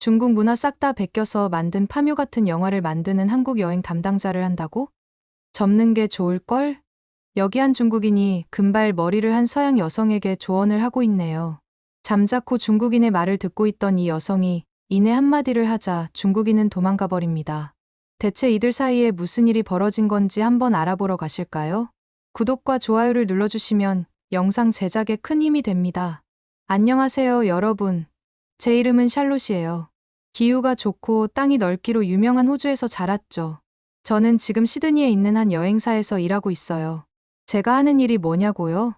중국 문화 싹 다 베껴서 만든 파묘 같은 영화를 만드는 한국 여행 담당자를 한다고? 접는 게 좋을걸? 여기 한 중국인이 금발 머리를 한 서양 여성에게 조언을 하고 있네요. 잠자코 중국인의 말을 듣고 있던 이 여성이 이내 한마디를 하자 중국인은 도망가 버립니다. 대체 이들 사이에 무슨 일이 벌어진 건지 한번 알아보러 가실까요? 구독과 좋아요를 눌러주시면 영상 제작에 큰 힘이 됩니다. 안녕하세요, 여러분. 제 이름은 샬롯이에요. 기후가 좋고 땅이 넓기로 유명한 호주에서 자랐죠. 저는 지금 시드니에 있는 한 여행사에서 일하고 있어요. 제가 하는 일이 뭐냐고요?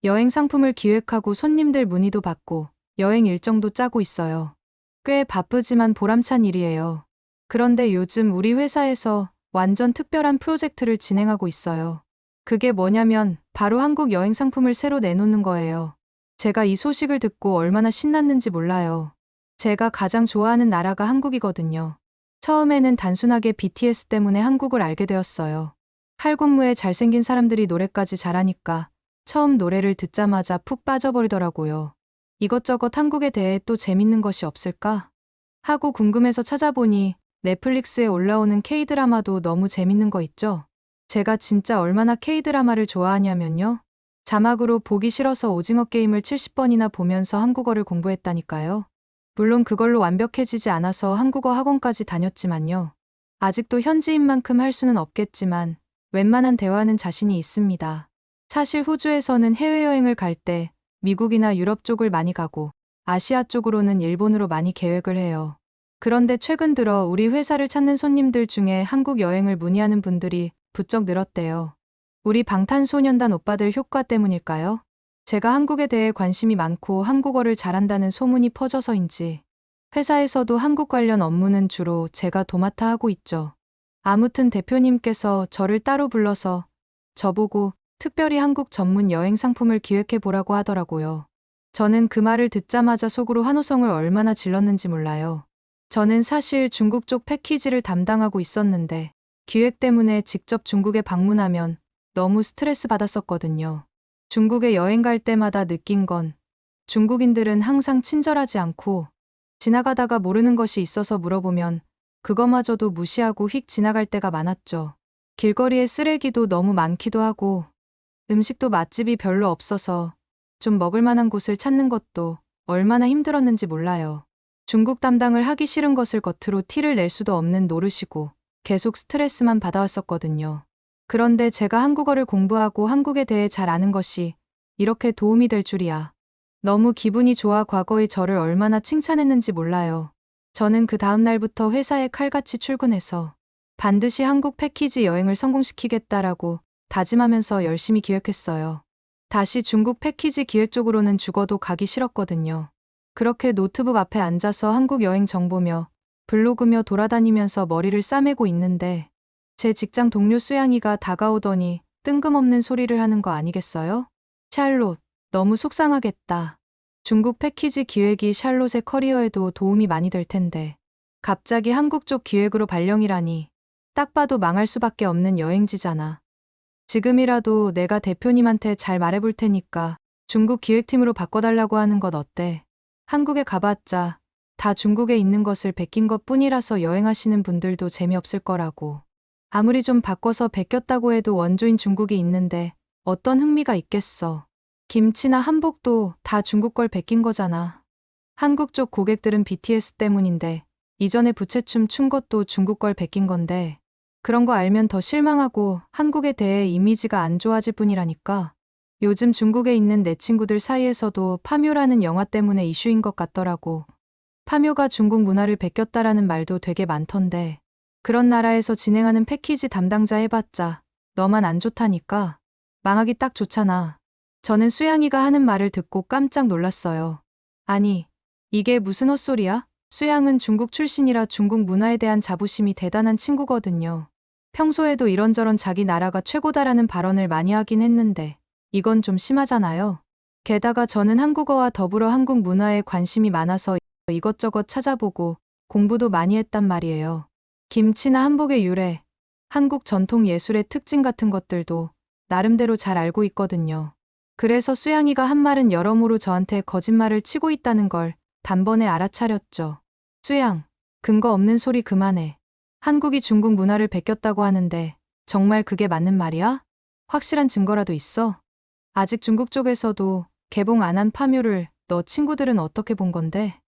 여행 상품을 기획하고 손님들 문의도 받고 여행 일정도 짜고 있어요. 꽤 바쁘지만 보람찬 일이에요. 그런데 요즘 우리 회사에서 완전 특별한 프로젝트를 진행하고 있어요. 그게 뭐냐면 바로 한국 여행 상품을 새로 내놓는 거예요. 제가 이 소식을 듣고 얼마나 신났는지 몰라요. 제가 가장 좋아하는 나라가 한국이거든요. 처음에는 단순하게 BTS 때문에 한국을 알게 되었어요. 칼군무에 잘생긴 사람들이 노래까지 잘하니까 처음 노래를 듣자마자 푹 빠져버리더라고요. 이것저것 한국에 대해 또 재밌는 것이 없을까? 하고 궁금해서 찾아보니 넷플릭스에 올라오는 K-드라마도 너무 재밌는 거 있죠? 제가 진짜 얼마나 K-드라마를 좋아하냐면요. 자막으로 보기 싫어서 오징어 게임을 70번이나 보면서 한국어를 공부했다니까요. 물론 그걸로 완벽해지지 않아서 한국어 학원까지 다녔지만요. 아직도 현지인만큼 할 수는 없겠지만 웬만한 대화는 자신이 있습니다. 사실 호주에서는 해외여행을 갈 때 미국이나 유럽 쪽을 많이 가고 아시아 쪽으로는 일본으로 많이 계획을 해요. 그런데 최근 들어 우리 회사를 찾는 손님들 중에 한국 여행을 문의하는 분들이 부쩍 늘었대요. 우리 방탄소년단 오빠들 효과 때문일까요? 제가 한국에 대해 관심이 많고 한국어를 잘한다는 소문이 퍼져서인지 회사에서도 한국 관련 업무는 주로 제가 도맡아 하고 있죠. 아무튼 대표님께서 저를 따로 불러서 저보고 특별히 한국 전문 여행 상품을 기획해 보라고 하더라고요. 저는 그 말을 듣자마자 속으로 환호성을 얼마나 질렀는지 몰라요. 저는 사실 중국 쪽 패키지를 담당하고 있었는데 기획 때문에 직접 중국에 방문하면 너무 스트레스 받았었거든요. 중국에 여행 갈 때마다 느낀 건 중국인들은 항상 친절하지 않고 지나가다가 모르는 것이 있어서 물어보면 그거마저도 무시하고 휙 지나갈 때가 많았죠. 길거리에 쓰레기도 너무 많기도 하고 음식도 맛집이 별로 없어서 좀 먹을 만한 곳을 찾는 것도 얼마나 힘들었는지 몰라요. 중국 담당을 하기 싫은 것을 겉으로 티를 낼 수도 없는 노릇이고 계속 스트레스만 받아왔었거든요. 그런데 제가 한국어를 공부하고 한국에 대해 잘 아는 것이 이렇게 도움이 될 줄이야. 너무 기분이 좋아. 과거의 저를 얼마나 칭찬했는지 몰라요. 저는 그 다음 날부터 회사에 칼같이 출근해서 반드시 한국 패키지 여행을 성공시키겠다라고 다짐하면서 열심히 기획했어요. 다시 중국 패키지 기획 쪽으로는 죽어도 가기 싫었거든요. 그렇게 노트북 앞에 앉아서 한국 여행 정보며 블로그며 돌아다니면서 머리를 싸매고 있는데 제 직장 동료 수양이가 다가오더니 뜬금없는 소리를 하는 거 아니겠어요? 샬롯, 너무 속상하겠다. 중국 패키지 기획이 샬롯의 커리어에도 도움이 많이 될 텐데 갑자기 한국 쪽 기획으로 발령이라니 딱 봐도 망할 수밖에 없는 여행지잖아. 지금이라도 내가 대표님한테 잘 말해볼 테니까 중국 기획팀으로 바꿔달라고 하는 것 어때? 한국에 가봤자 다 중국에 있는 것을 베낀 것 뿐이라서 여행하시는 분들도 재미없을 거라고. 아무리 좀 바꿔서 베꼈다고 해도 원조인 중국이 있는데 어떤 흥미가 있겠어. 김치나 한복도 다 중국 걸 베낀 거잖아. 한국 쪽 고객들은 BTS 때문인데 이전에 부채춤 춘 것도 중국 걸 베낀 건데 그런 거 알면 더 실망하고 한국에 대해 이미지가 안 좋아질 뿐이라니까. 요즘 중국에 있는 내 친구들 사이에서도 파묘라는 영화 때문에 이슈인 것 같더라고. 파묘가 중국 문화를 베꼈다라는 말도 되게 많던데 그런 나라에서 진행하는 패키지 담당자 해봤자 너만 안 좋다니까. 망하기 딱 좋잖아. 저는 수양이가 하는 말을 듣고 깜짝 놀랐어요. 아니, 이게 무슨 헛소리야? 수양은 중국 출신이라 중국 문화에 대한 자부심이 대단한 친구거든요. 평소에도 이런저런 자기 나라가 최고다라는 발언을 많이 하긴 했는데 이건 좀 심하잖아요. 게다가 저는 한국어와 더불어 한국 문화에 관심이 많아서 이것저것 찾아보고 공부도 많이 했단 말이에요. 김치나 한복의 유래, 한국 전통 예술의 특징 같은 것들도 나름대로 잘 알고 있거든요. 그래서 수양이가 한 말은 여러모로 저한테 거짓말을 치고 있다는 걸 단번에 알아차렸죠. 수양, 근거 없는 소리 그만해. 한국이 중국 문화를 베꼈다고 하는데 정말 그게 맞는 말이야? 확실한 증거라도 있어? 아직 중국 쪽에서도 개봉 안 한 파묘를 너 친구들은 어떻게 본 건데?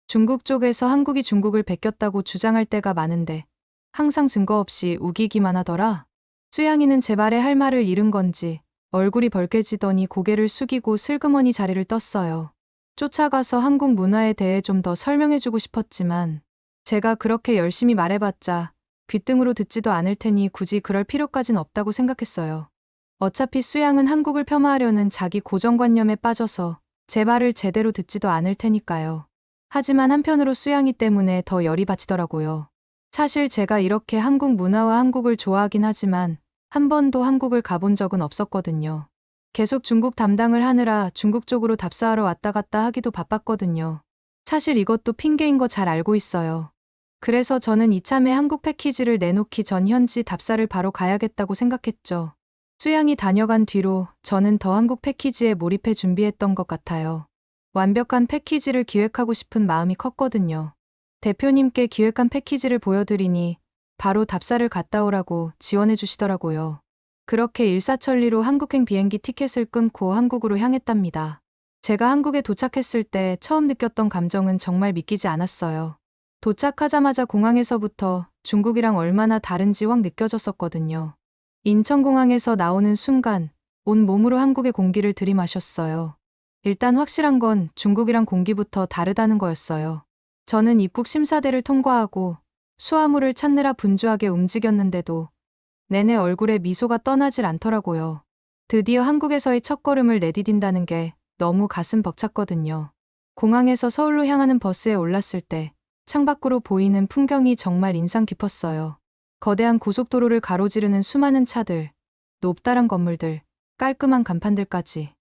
중국 쪽에서 한국이 중국을 베꼈다고 주장할 때가 많은데 항상 증거 없이 우기기만 하더라. 수양이는 제 말에 할 말을 잃은 건지 얼굴이 벌개지더니 고개를 숙이고 슬그머니 자리를 떴어요. 쫓아가서 한국 문화에 대해 좀 더 설명해주고 싶었지만 제가 그렇게 열심히 말해봤자 귓등으로 듣지도 않을 테니 굳이 그럴 필요까진 없다고 생각했어요. 어차피 수양은 한국을 폄하하려는 자기 고정관념에 빠져서 제 말을 제대로 듣지도 않을 테니까요. 하지만 한편으로 수양이 때문에 더 열이 받치더라고요. 사실 제가 이렇게 한국 문화와 한국을 좋아하긴 하지만 한 번도 한국을 가본 적은 없었거든요. 계속 중국 담당을 하느라 중국 쪽으로 답사하러 왔다 갔다 하기도 바빴거든요. 사실 이것도 핑계인 거 잘 알고 있어요. 그래서 저는 이참에 한국 패키지를 내놓기 전 현지 답사를 바로 가야겠다고 생각했죠. 수양이 다녀간 뒤로 저는 더 한국 패키지에 몰입해 준비했던 것 같아요. 완벽한 패키지를 기획하고 싶은 마음이 컸거든요. 대표님께 기획한 패키지를 보여드리니 바로 답사를 갔다 오라고 지원해 주시더라고요. 그렇게 일사천리로 한국행 비행기 티켓을 끊고 한국으로 향했답니다. 제가 한국에 도착했을 때 처음 느꼈던 감정은 정말 믿기지 않았어요. 도착하자마자 공항에서부터 중국이랑 얼마나 다른지 확 느껴졌었거든요. 인천공항에서 나오는 순간 온 몸으로 한국의 공기를 들이마셨어요. 일단 확실한 건 중국이랑 공기부터 다르다는 거였어요. 저는 입국 심사대를 통과하고 수화물을 찾느라 분주하게 움직였는데도 내내 얼굴에 미소가 떠나질 않더라고요. 드디어 한국에서의 첫걸음을 내디딘다는 게 너무 가슴 벅찼거든요. 공항에서 서울로 향하는 버스에 올랐을 때 창밖으로 보이는 풍경이 정말 인상 깊었어요. 거대한 고속도로를 가로지르는 수많은 차들, 높다란 건물들, 깔끔한 간판들까지.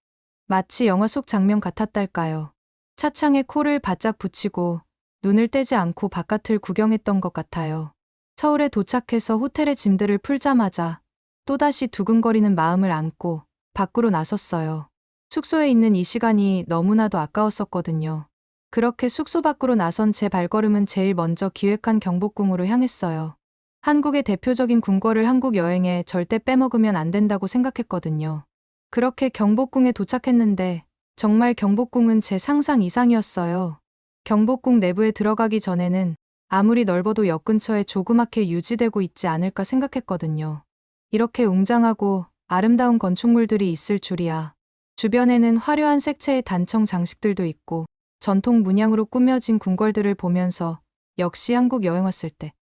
마치 영화 속 장면 같았달까요. 차창에 코를 바짝 붙이고 눈을 떼지 않고 바깥을 구경했던 것 같아요. 서울에 도착해서 호텔의 짐들을 풀자마자 또다시 두근거리는 마음을 안고 밖으로 나섰어요. 숙소에 있는 이 시간이 너무나도 아까웠었거든요. 그렇게 숙소 밖으로 나선 제 발걸음은 제일 먼저 기획한 경복궁으로 향했어요. 한국의 대표적인 궁궐을 한국 여행에 절대 빼먹으면 안 된다고 생각했거든요. 그렇게 경복궁에 도착했는데 정말 경복궁은 제 상상 이상이었어요. 경복궁 내부에 들어가기 전에는 아무리 넓어도 역 근처에 조그맣게 유지되고 있지 않을까 생각했거든요. 이렇게 웅장하고 아름다운 건축물들이 있을 줄이야. 주변에는 화려한 색채의 단청 장식들도 있고 전통 문양으로 꾸며진 궁궐들을 보면서 역시 한국 여행 왔을 때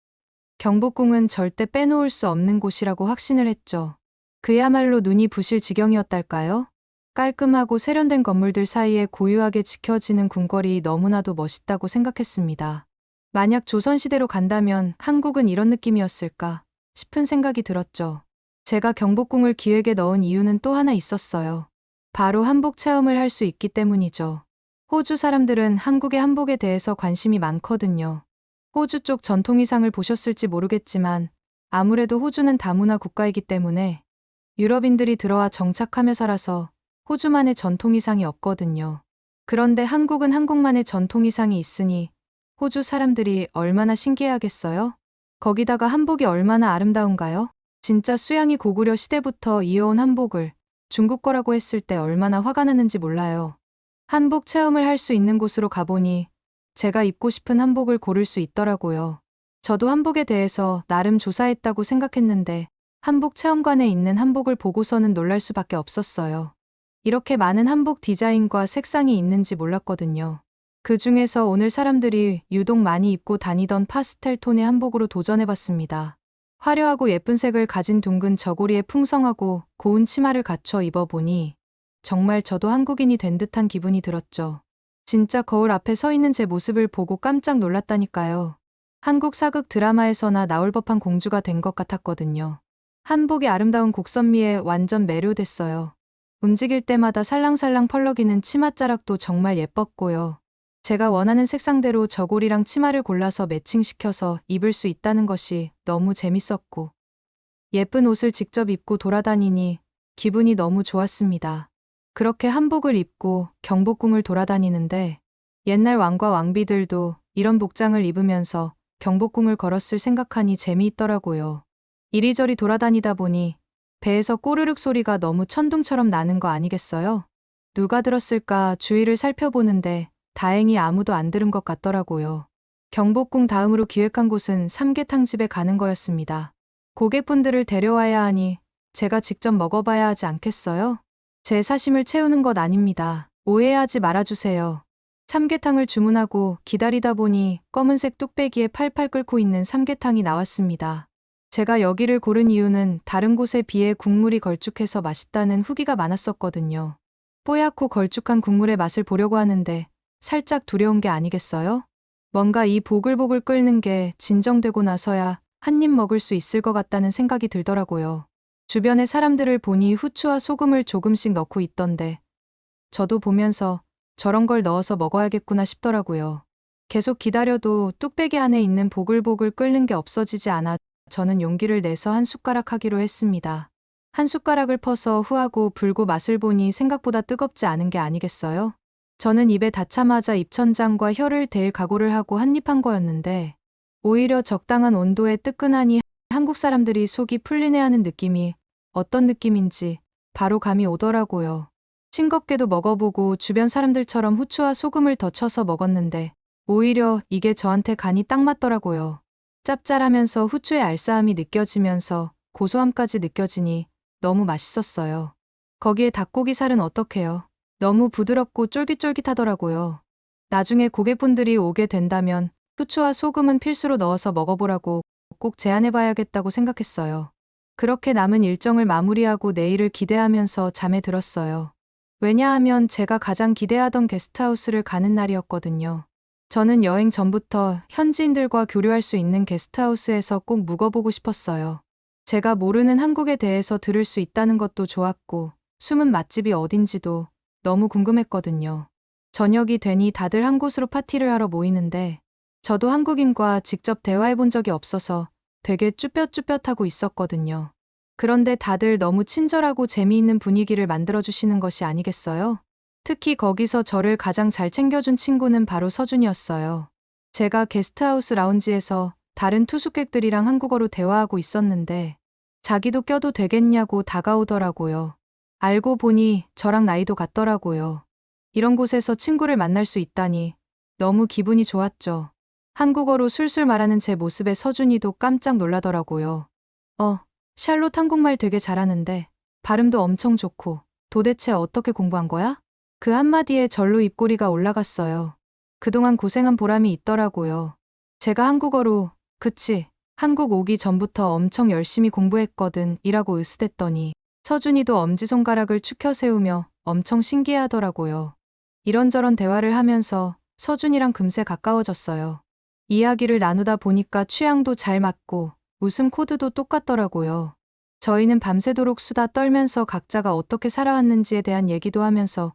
경복궁은 절대 빼놓을 수 없는 곳이라고 확신을 했죠. 그야말로 눈이 부실 지경이었달까요? 깔끔하고 세련된 건물들 사이에 고요하게 지켜지는 궁궐이 너무나도 멋있다고 생각했습니다. 만약 조선시대로 간다면 한국은 이런 느낌이었을까 싶은 생각이 들었죠. 제가 경복궁을 기획에 넣은 이유는 또 하나 있었어요. 바로 한복 체험을 할 수 있기 때문이죠. 호주 사람들은 한국의 한복에 대해서 관심이 많거든요. 호주 쪽 전통 의상을 보셨을지 모르겠지만 아무래도 호주는 다문화 국가이기 때문에 유럽인들이 들어와 정착하며 살아서 호주만의 전통 의상이 없거든요. 그런데 한국은 한국만의 전통 의상이 있으니 호주 사람들이 얼마나 신기해하겠어요? 거기다가 한복이 얼마나 아름다운가요? 진짜 수양이 고구려 시대부터 이어온 한복을 중국 거라고 했을 때 얼마나 화가 나는지 몰라요. 한복 체험을 할 수 있는 곳으로 가보니 제가 입고 싶은 한복을 고를 수 있더라고요. 저도 한복에 대해서 나름 조사했다고 생각했는데 한복 체험관에 있는 한복을 보고서는 놀랄 수밖에 없었어요. 이렇게 많은 한복 디자인과 색상이 있는지 몰랐거든요. 그 중에서 오늘 사람들이 유독 많이 입고 다니던 파스텔 톤의 한복으로 도전해봤습니다. 화려하고 예쁜 색을 가진 둥근 저고리에 풍성하고 고운 치마를 갖춰 입어보니 정말 저도 한국인이 된 듯한 기분이 들었죠. 진짜 거울 앞에 서 있는 제 모습을 보고 깜짝 놀랐다니까요. 한국 사극 드라마에서나 나올 법한 공주가 된 것 같았거든요. 한복의 아름다운 곡선미에 완전 매료됐어요. 움직일 때마다 살랑살랑 펄럭이는 치맛자락도 정말 예뻤고요. 제가 원하는 색상대로 저고리랑 치마를 골라서 매칭시켜서 입을 수 있다는 것이 너무 재밌었고 예쁜 옷을 직접 입고 돌아다니니 기분이 너무 좋았습니다. 그렇게 한복을 입고 경복궁을 돌아다니는데 옛날 왕과 왕비들도 이런 복장을 입으면서 경복궁을 걸었을 생각하니 재미있더라고요. 이리저리 돌아다니다 보니 배에서 꼬르륵 소리가 너무 천둥처럼 나는 거 아니겠어요? 누가 들었을까 주위를 살펴보는데 다행히 아무도 안 들은 것 같더라고요. 경복궁 다음으로 기획한 곳은 삼계탕집에 가는 거였습니다. 고객분들을 데려와야 하니 제가 직접 먹어봐야 하지 않겠어요? 제 사심을 채우는 것 아닙니다. 오해하지 말아주세요. 삼계탕을 주문하고 기다리다 보니 검은색 뚝배기에 팔팔 끓고 있는 삼계탕이 나왔습니다. 제가 여기를 고른 이유는 다른 곳에 비해 국물이 걸쭉해서 맛있다는 후기가 많았었거든요. 뽀얗고 걸쭉한 국물의 맛을 보려고 하는데 살짝 두려운 게 아니겠어요? 뭔가 이 보글보글 끓는 게 진정되고 나서야 한 입 먹을 수 있을 것 같다는 생각이 들더라고요. 주변의 사람들을 보니 후추와 소금을 조금씩 넣고 있던데 저도 보면서 저런 걸 넣어서 먹어야겠구나 싶더라고요. 계속 기다려도 뚝배기 안에 있는 보글보글 끓는 게 없어지지 않아 저는 용기를 내서 한 숟가락 하기로 했습니다. 한 숟가락을 퍼서 후하고 불고 맛을 보니 생각보다 뜨겁지 않은 게 아니겠어요? 저는 입에 닿자마자 입천장과 혀를 댈 각오를 하고 한 입 한 거였는데 오히려 적당한 온도에 뜨끈하니 한국 사람들이 속이 풀리네 하는 느낌이 어떤 느낌인지 바로 감이 오더라고요. 싱겁게도 먹어보고 주변 사람들처럼 후추와 소금을 더 쳐서 먹었는데 오히려 이게 저한테 간이 딱 맞더라고요. 짭짤하면서 후추의 알싸함이 느껴지면서 고소함까지 느껴지니 너무 맛있었어요. 거기에 닭고기 살은 어떡해요? 너무 부드럽고 쫄깃쫄깃하더라고요. 나중에 고객분들이 오게 된다면 후추와 소금은 필수로 넣어서 먹어보라고 꼭 제안해봐야겠다고 생각했어요. 그렇게 남은 일정을 마무리하고 내일을 기대하면서 잠에 들었어요. 왜냐하면 제가 가장 기대하던 게스트하우스를 가는 날이었거든요. 저는 여행 전부터 현지인들과 교류할 수 있는 게스트하우스에서 꼭 묵어보고 싶었어요. 제가 모르는 한국에 대해서 들을 수 있다는 것도 좋았고 숨은 맛집이 어딘지도 너무 궁금했거든요. 저녁이 되니 다들 한 곳으로 파티를 하러 모이는데 저도 한국인과 직접 대화해 본 적이 없어서 되게 쭈뼛쭈뼛하고 있었거든요. 그런데 다들 너무 친절하고 재미있는 분위기를 만들어주시는 것이 아니겠어요? 특히 거기서 저를 가장 잘 챙겨준 친구는 바로 서준이었어요. 제가 게스트하우스 라운지에서 다른 투숙객들이랑 한국어로 대화하고 있었는데 자기도 껴도 되겠냐고 다가오더라고요. 알고 보니 저랑 나이도 같더라고요. 이런 곳에서 친구를 만날 수 있다니 너무 기분이 좋았죠. 한국어로 술술 말하는 제 모습에 서준이도 깜짝 놀라더라고요. 샬롯 한국말 되게 잘하는데 발음도 엄청 좋고 도대체 어떻게 공부한 거야? 그 한마디에 절로 입꼬리가 올라갔어요. 그동안 고생한 보람이 있더라고요. 제가 한국어로 그치, 한국 오기 전부터 엄청 열심히 공부했거든 이라고 으스댔더니 서준이도 엄지손가락을 축혀 세우며 엄청 신기해하더라고요. 이런저런 대화를 하면서 서준이랑 금세 가까워졌어요. 이야기를 나누다 보니까 취향도 잘 맞고 웃음 코드도 똑같더라고요. 저희는 밤새도록 수다 떨면서 각자가 어떻게 살아왔는지에 대한 얘기도 하면서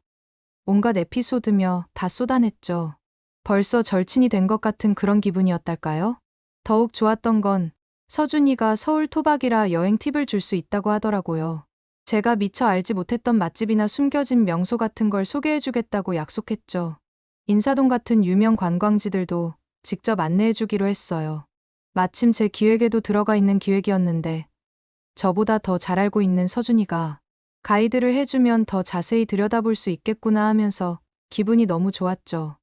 온갖 에피소드며 다 쏟아냈죠. 벌써 절친이 된 것 같은 그런 기분이었달까요? 더욱 좋았던 건 서준이가 서울 토박이라 여행 팁을 줄 수 있다고 하더라고요. 제가 미처 알지 못했던 맛집이나 숨겨진 명소 같은 걸 소개해주겠다고 약속했죠. 인사동 같은 유명 관광지들도 직접 안내해주기로 했어요. 마침 제 기획에도 들어가 있는 기획이었는데 저보다 더 잘 알고 있는 서준이가 가이드를 해주면 더 자세히 들여다볼 수 있겠구나 하면서 기분이 너무 좋았죠.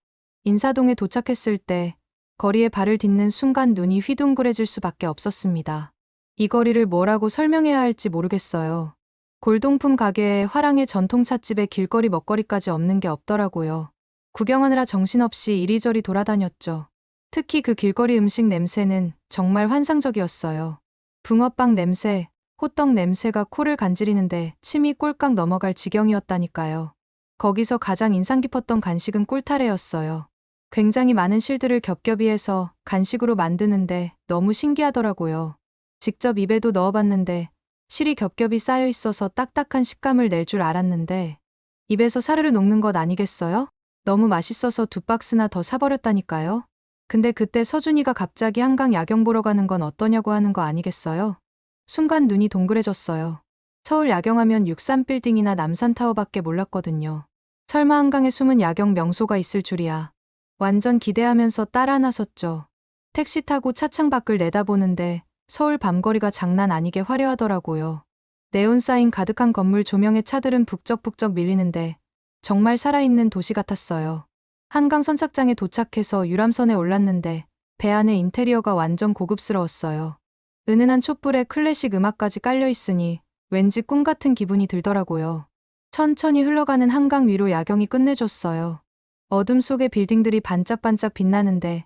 인사동에 도착했을 때 거리에 발을 딛는 순간 눈이 휘둥그레질 수밖에 없었습니다. 이 거리를 뭐라고 설명해야 할지 모르겠어요. 골동품 가게에 화랑의 전통찻집에 길거리 먹거리까지 없는 게 없더라고요. 구경하느라 정신없이 이리저리 돌아다녔죠. 특히 그 길거리 음식 냄새는 정말 환상적이었어요. 붕어빵 냄새, 호떡 냄새가 코를 간지리는데 침이 꼴깍 넘어갈 지경이었다니까요. 거기서 가장 인상 깊었던 간식은 꿀타래였어요. 굉장히 많은 실들을 겹겹이 해서 간식으로 만드는데 너무 신기하더라고요. 직접 입에도 넣어봤는데 실이 겹겹이 쌓여 있어서 딱딱한 식감을 낼 줄 알았는데 입에서 사르르 녹는 것 아니겠어요? 너무 맛있어서 2박스나 더 사버렸다니까요. 근데 그때 서준이가 갑자기 한강 야경 보러 가는 건 어떠냐고 하는 거 아니겠어요? 순간 눈이 동그래졌어요. 서울 야경하면 63빌딩이나 남산타워밖에 몰랐거든요. 설마 한강에 숨은 야경 명소가 있을 줄이야. 완전 기대하면서 따라 나섰죠. 택시 타고 차창 밖을 내다보는데 서울 밤거리가 장난 아니게 화려하더라고요. 네온사인 가득한 건물 조명에 차들은 북적북적 밀리는데 정말 살아있는 도시 같았어요. 한강 선착장에 도착해서 유람선에 올랐는데 배 안의 인테리어가 완전 고급스러웠어요. 은은한 촛불에 클래식 음악까지 깔려 있으니 왠지 꿈 같은 기분이 들더라고요. 천천히 흘러가는 한강 위로 야경이 끝내줬어요. 어둠 속에 빌딩들이 반짝반짝 빛나는데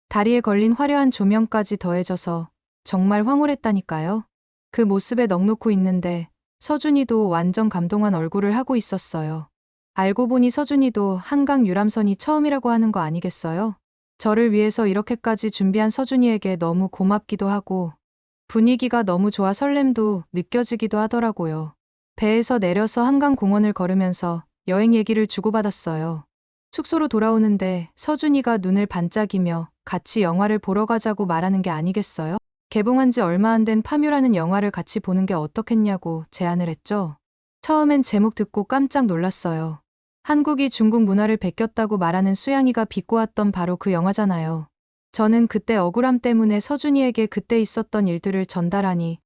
다리에 걸린 화려한 조명까지 더해져서 정말 황홀했다니까요. 그 모습에 넋놓고 있는데 서준이도 완전 감동한 얼굴을 하고 있었어요. 알고 보니 서준이도 한강 유람선이 처음이라고 하는 거 아니겠어요? 저를 위해서 이렇게까지 준비한 서준이에게 너무 고맙기도 하고 분위기가 너무 좋아 설렘도 느껴지기도 하더라고요. 배에서 내려서 한강 공원을 걸으면서 여행 얘기를 주고받았어요. 숙소로 돌아오는데 서준이가 눈을 반짝이며 같이 영화를 보러 가자고 말하는 게 아니겠어요? 개봉한 지 얼마 안 된 파묘라는 영화를 같이 보는 게 어떻겠냐고 제안을 했죠. 처음엔 제목 듣고 깜짝 놀랐어요. 한국이 중국 문화를 베꼈다고 말하는 수양이가 비꼬았던 바로 그 영화잖아요. 저는 그때 억울함 때문에 서준이에게 그때 있었던 일들을 전달하니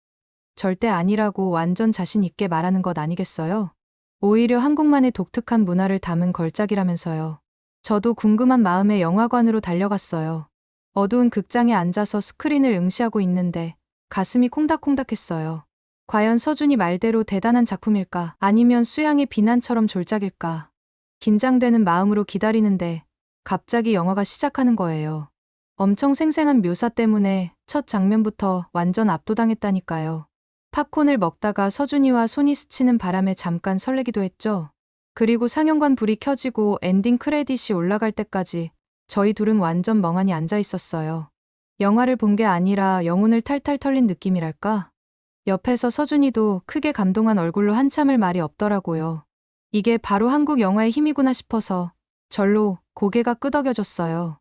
절대 아니라고 완전 자신 있게 말하는 것 아니겠어요? 오히려 한국만의 독특한 문화를 담은 걸작이라면서요. 저도 궁금한 마음에 영화관으로 달려갔어요. 어두운 극장에 앉아서 스크린을 응시하고 있는데 가슴이 콩닥콩닥했어요. 과연 서준이 말대로 대단한 작품일까? 아니면 수양의 비난처럼 졸작일까? 긴장되는 마음으로 기다리는데 갑자기 영화가 시작하는 거예요. 엄청 생생한 묘사 때문에 첫 장면부터 완전 압도당했다니까요. 팝콘을 먹다가 서준이와 손이 스치는 바람에 잠깐 설레기도 했죠. 그리고 상영관 불이 켜지고 엔딩 크레딧이 올라갈 때까지 저희 둘은 완전 멍하니 앉아 있었어요. 영화를 본 게 아니라 영혼을 탈탈 털린 느낌이랄까? 옆에서 서준이도 크게 감동한 얼굴로 한참을 말이 없더라고요. 이게 바로 한국 영화의 힘이구나 싶어서 절로 고개가 끄덕여졌어요.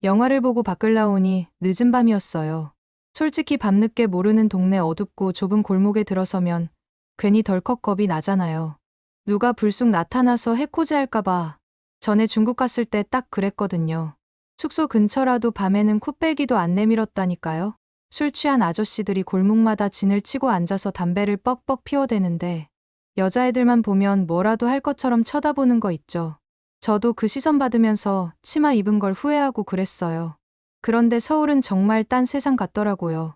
영화를 보고 밖을 나오니 늦은 밤이었어요. 솔직히 밤늦게 모르는 동네 어둡고 좁은 골목에 들어서면 괜히 덜컥 겁이 나잖아요. 누가 불쑥 나타나서 해코지할까봐. 전에 중국 갔을 때 딱 그랬거든요. 숙소 근처라도 밤에는 코빼기도 안 내밀었다니까요. 술 취한 아저씨들이 골목마다 진을 치고 앉아서 담배를 뻑뻑 피워대는데 여자애들만 보면 뭐라도 할 것처럼 쳐다보는 거 있죠. 저도 그 시선 받으면서 치마 입은 걸 후회하고 그랬어요. 그런데 서울은 정말 딴 세상 같더라고요.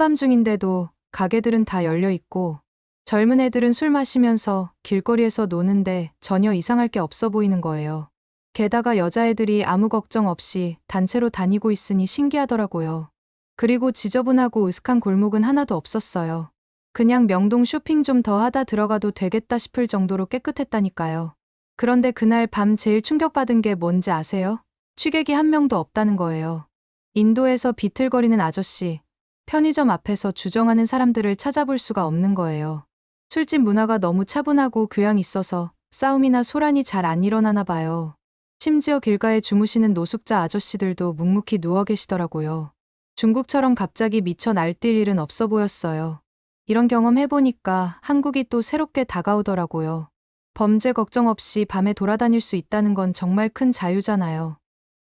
한밤중인데도 가게들은 다 열려 있고 젊은 애들은 술 마시면서 길거리에서 노는데 전혀 이상할 게 없어 보이는 거예요. 게다가 여자애들이 아무 걱정 없이 단체로 다니고 있으니 신기하더라고요. 그리고 지저분하고 으슥한 골목은 하나도 없었어요. 그냥 명동 쇼핑 좀 더 하다 들어가도 되겠다 싶을 정도로 깨끗했다니까요. 그런데 그날 밤 제일 충격받은 게 뭔지 아세요? 취객이 한 명도 없다는 거예요. 인도에서 비틀거리는 아저씨, 편의점 앞에서 주정하는 사람들을 찾아볼 수가 없는 거예요. 술집 문화가 너무 차분하고 교양 있어서 싸움이나 소란이 잘 안 일어나나 봐요. 심지어 길가에 주무시는 노숙자 아저씨들도 묵묵히 누워 계시더라고요. 중국처럼 갑자기 미쳐 날뛸 일은 없어 보였어요. 이런 경험 해보니까 한국이 또 새롭게 다가오더라고요. 범죄 걱정 없이 밤에 돌아다닐 수 있다는 건 정말 큰 자유잖아요.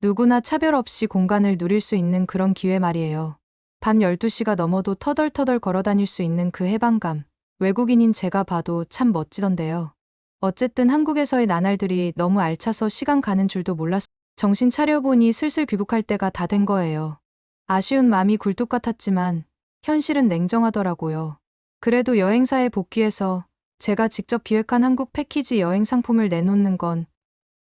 누구나 차별 없이 공간을 누릴 수 있는 그런 기회 말이에요. 밤 12시가 넘어도 터덜터덜 걸어다닐 수 있는 그 해방감. 외국인인 제가 봐도 참 멋지던데요. 어쨌든 한국에서의 나날들이 너무 알차서 시간 가는 줄도 몰랐어요. 정신 차려보니 슬슬 귀국할 때가 다 된 거예요. 아쉬운 마음이 굴뚝 같았지만 현실은 냉정하더라고요. 그래도 여행사에 복귀해서 제가 직접 기획한 한국 패키지 여행 상품을 내놓는 건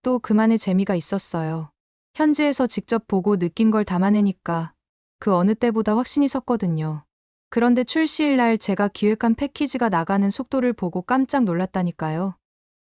또 그만의 재미가 있었어요. 현지에서 직접 보고 느낀 걸 담아내니까 그 어느 때보다 확신이 섰거든요. 그런데 출시일 날 제가 기획한 패키지가 나가는 속도를 보고 깜짝 놀랐다니까요.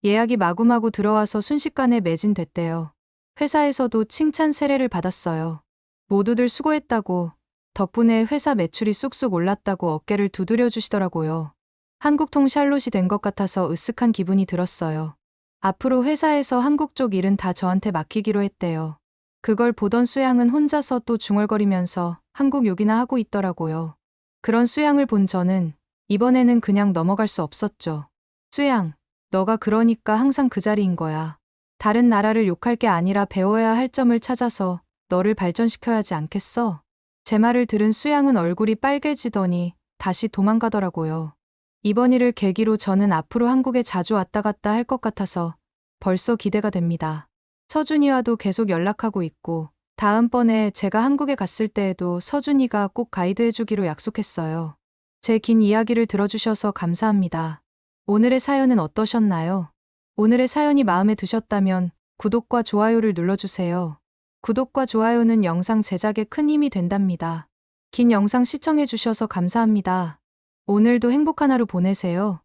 예약이 마구마구 들어와서 순식간에 매진됐대요. 회사에서도 칭찬 세례를 받았어요. 모두들 수고했다고, 덕분에 회사 매출이 쑥쑥 올랐다고 어깨를 두드려 주시더라고요. 한국통 샬롯이 된 것 같아서 으쓱한 기분이 들었어요. 앞으로 회사에서 한국 쪽 일은 다 저한테 맡기기로 했대요. 그걸 보던 수양은 혼자서 또 중얼거리면서 한국 욕이나 하고 있더라고요. 그런 수양을 본 저는 이번에는 그냥 넘어갈 수 없었죠. 수양, 너가 그러니까 항상 그 자리인 거야. 다른 나라를 욕할 게 아니라 배워야 할 점을 찾아서 너를 발전시켜야 하지 않겠어? 제 말을 들은 수양은 얼굴이 빨개지더니 다시 도망가더라고요. 이번 일을 계기로 저는 앞으로 한국에 자주 왔다 갔다 할 것 같아서 벌써 기대가 됩니다. 서준이와도 계속 연락하고 있고 다음번에 제가 한국에 갔을 때에도 서준이가 꼭 가이드해주기로 약속했어요. 제 긴 이야기를 들어주셔서 감사합니다. 오늘의 사연은 어떠셨나요? 오늘의 사연이 마음에 드셨다면 구독과 좋아요를 눌러주세요. 구독과 좋아요는 영상 제작에 큰 힘이 된답니다. 긴 영상 시청해주셔서 감사합니다. 오늘도 행복한 하루 보내세요.